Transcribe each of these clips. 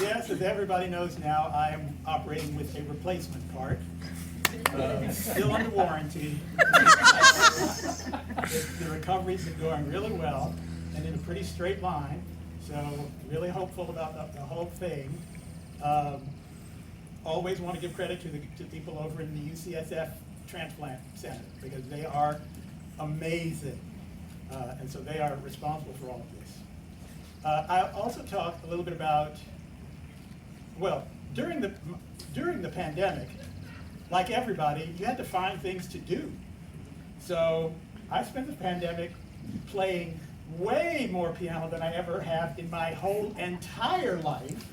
Yes, as everybody knows now, I am operating with a replacement part. Still under warranty. The recovery's been going really well and in a pretty straight line, so really hopeful about the whole thing. Always want to give credit to people over in the UCSF Transplant Center because they are amazing, and so they are responsible for all of this. I also talked a little bit about, well, during the pandemic, like everybody, you had to find things to do. So I spent the pandemic playing way more piano than I ever have in my whole entire life,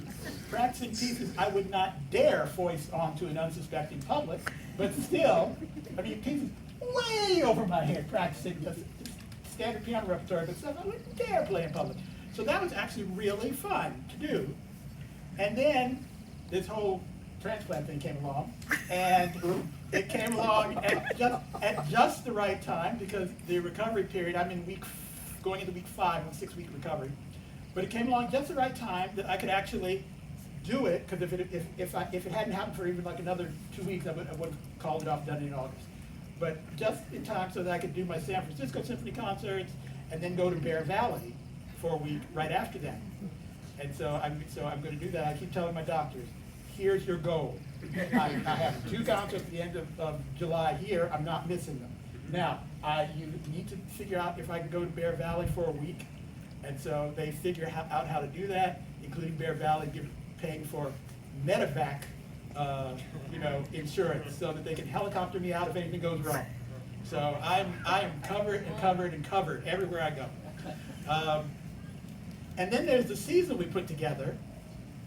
practicing pieces I would not dare foist onto an unsuspecting public, but still, I mean, pieces way over my head, practicing just standard piano repertoire, but stuff I wouldn't dare play in public. So that was actually really fun to do. And then this whole transplant thing came along, and it came along at just the right time because the recovery period, I'm in going into week 5 of a 6-week recovery, but it came along just the right time that I could actually do it, because if it hadn't happened for even like another 2 weeks, I would have called it off, done it in August. But just in time so that I could do my San Francisco Symphony concerts and then go to Bear Valley for a week right after that. And so I'm going to do that. I keep telling my doctors, here's your goal. I have 2 concerts at the end of July here. I'm not missing them. Now, you need to figure out if I can go to Bear Valley for a week. And so they figure out how to do that, including Bear Valley paying for medevac insurance so that they can helicopter me out if anything goes wrong. So I am covered and covered and covered everywhere I go. And then there's the season we put together,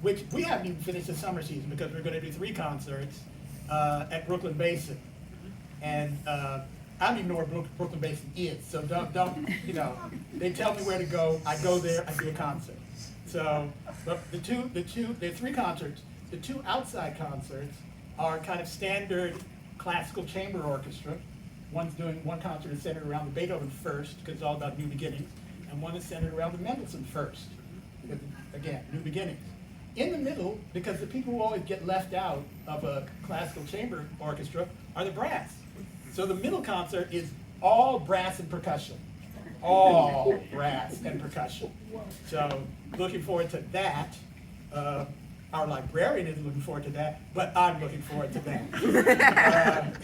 which we haven't even finished the summer season because we're going to do 3 concerts at Brooklyn Basin. And I don't even know where Brooklyn Basin is, so don't they tell me where to go, I go there, I do a concert. So, but there are 3 concerts. The 2 outside concerts are kind of standard classical chamber orchestra. One concert is centered around the Beethoven First, because it's all about new beginnings, and one is centered around the Mendelssohn First, because, again, new beginnings. In the middle, because the people who always get left out of a classical chamber orchestra are the brass. So the middle concert is all brass and percussion. All brass and percussion. So looking forward to that. Our librarian is looking forward to that, but I'm looking forward to that.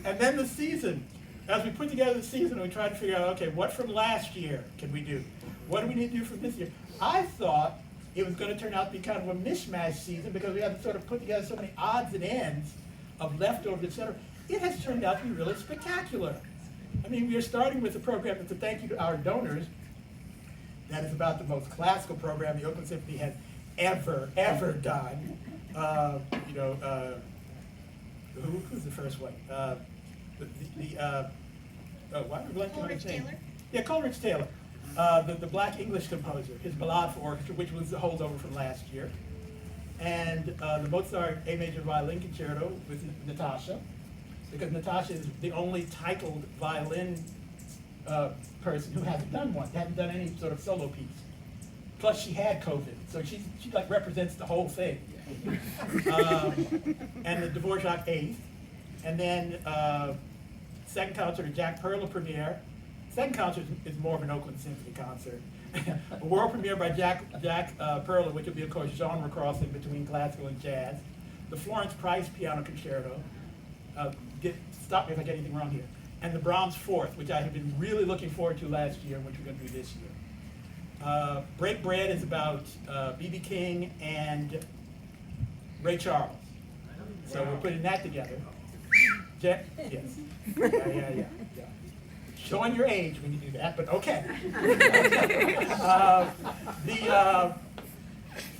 And then the season. As we put together the season, we tried to figure out, okay, what from last year can we do? What do we need to do from this year? I thought it was going to turn out to be kind of a mishmash season because we had to sort of put together so many odds and ends of leftovers, etc. It has turned out to be really spectacular. I mean, we are starting with a program that's a thank you to our donors. That is about the most classical program the Oakland Symphony has ever done. Who's the first one? Why am I blanking on his name? Taylor? Yeah, Coleridge Taylor, the Black English composer, his Ballade for Orchestra, which was the holdover from last year, and the Mozart A Major Violin Concerto with Natasha, because Natasha is the only titled violin person who hasn't done one, hasn't done any sort of solo piece. Plus, she had COVID, so she like represents the whole thing. And the Dvorak Eighth, and then second concert of Jack Perla premiere. Second concert is more of an Oakland Symphony concert. A world premiere by Jack Perla, which will be, of course, genre crossing between classical and jazz. The Florence Price Piano Concerto. Stop me if I get anything wrong here. And the Brahms Fourth, which I have been really looking forward to last year, and which we're going to do this year. Break Bread is about B.B. King and Ray Charles. So we're putting that together. Yes. Yeah. Showing your age when you do that, but okay.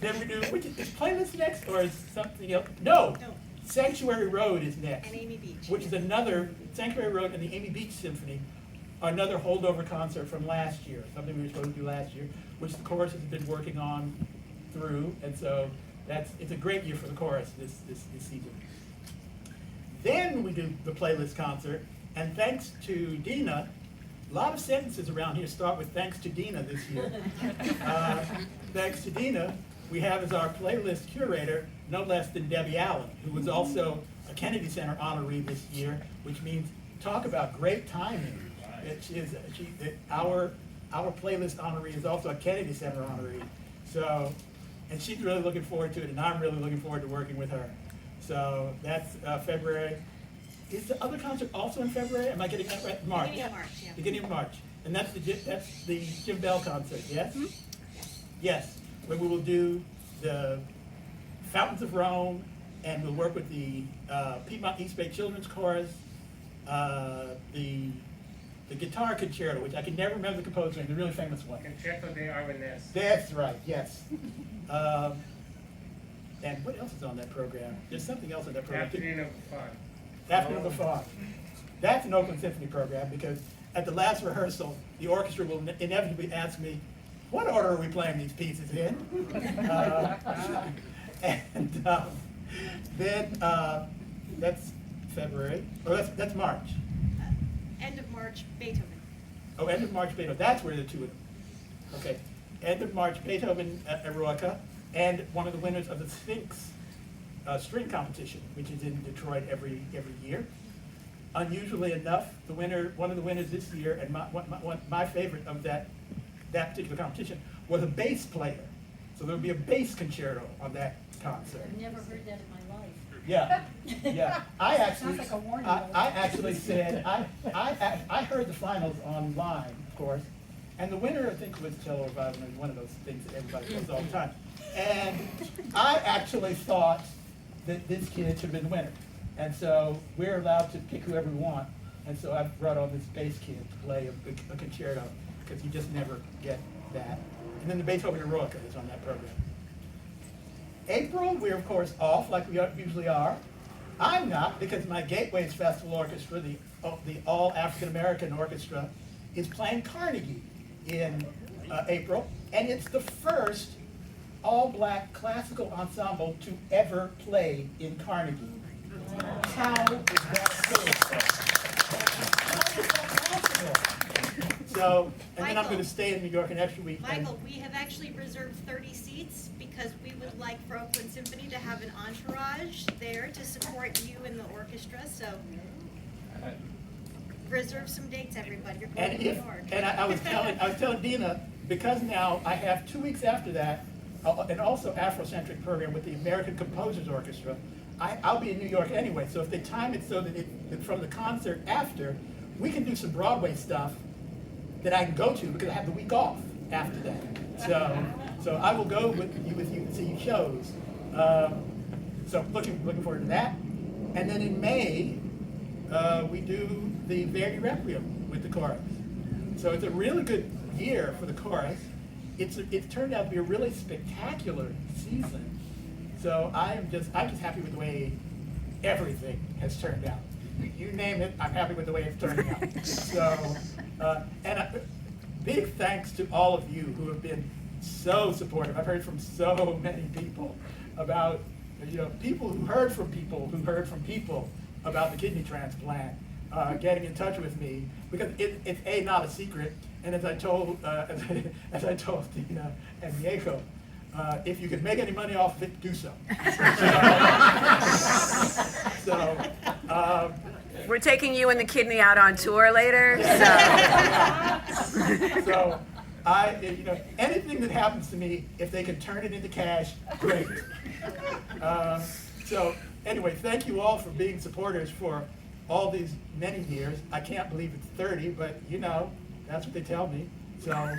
Then we do, which is Playlist next, or is something else? No. Sanctuary Road is next. And Amy Beach. Which is another, Sanctuary Road and the Amy Beach Symphony, another holdover concert from last year, something we were supposed to do last year, which the chorus has been working on through, and so it's a great year for the chorus this season. Then we do the Playlist concert, and thanks to Dina, a lot of sentences around here start with thanks to Dina this year. Thanks to Dina, we have as our playlist curator no less than Debbie Allen, who was also a Kennedy Center honoree this year, which means talk about great timing. Our playlist honoree is also a Kennedy Center honoree. So, and she's really looking forward to it, and I'm really looking forward to working with her. So that's February. Is the other concert also in February? Am I getting that right? March. Beginning of March, yeah. Beginning of March. And that's the Jim Bell concert, yes? Mm-hmm. Yes, where we will do the Fountains of Rome, and we'll work with the Piedmont East Bay Children's Chorus, the guitar concerto, which I can never remember the composer's name, the really famous one. Concerto de Arvanez. That's right, yes. And what else is on that program? There's something else on that program. Afternoon of Fun. Afternoon of Fun. That's an Oakland Symphony program, because at the last rehearsal, the orchestra will inevitably ask me, what order are we playing these pieces in? Then that's February, or that's March. End of March, Beethoven. Oh, end of March, Beethoven. That's where the two of them. Okay. End of March, Beethoven Eroica, and one of the winners of the Sphinx string competition, which is in Detroit every year. Unusually enough, one of the winners this year, and my favorite of that particular competition, was a bass player. So there will be a bass concerto on that concert. I've never heard that in my life. Yeah, yeah. I Sounds like a warning. I actually said, I heard the finals online, of course, and the winner, I think, was cello violin, one of those things that everybody does all the time. And I actually thought that this kid should have been the winner. And so we're allowed to pick whoever we want. And so I brought on this bass kid to play a concerto, because you just never get that. And then the Beethoven Eroica is on that program. April, we're of course off like we usually are. I'm not, because my Gateways Festival Orchestra, the All African American Orchestra, is playing Carnegie in April, and it's the first all-black classical ensemble to ever play in Carnegie. How is that possible? So, and then I'm going to stay in New York an extra week. Michael, we have actually reserved 30 seats because we would like for Oakland Symphony to have an entourage there to support you and the orchestra. So reserve some dates, everybody. You're going to New York. And I was telling Dina, because now I have 2 weeks after that, and also Afrocentric program with the American Composers Orchestra. I'll be in New York anyway, so if they time it so that from the concert after, we can do some Broadway stuff that I can go to, because I have the week off after that. So I will go with you to see shows. So looking forward to that. And then in May, we do the Verdi Requiem with the chorus. So it's a really good year for the chorus. It's turned out to be a really spectacular season. So I'm just happy with the way everything has turned out. You name it, I'm happy with the way it's turning out. So, and a big thanks to all of you who have been so supportive. I've heard from so many people about, people who heard from people about the kidney transplant, getting in touch with me, because it's not a secret, and as I told Dina and Diego, if you could make any money off of it, do so. We're taking you and the kidney out on tour later. So anything that happens to me, if they can turn it into cash, great. So anyway, thank you all for being supporters for all these many years. I can't believe it's 30, but that's what they tell me. So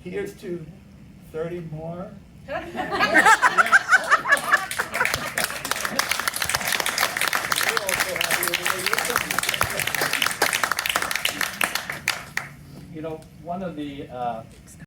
here's to 30 more. One of the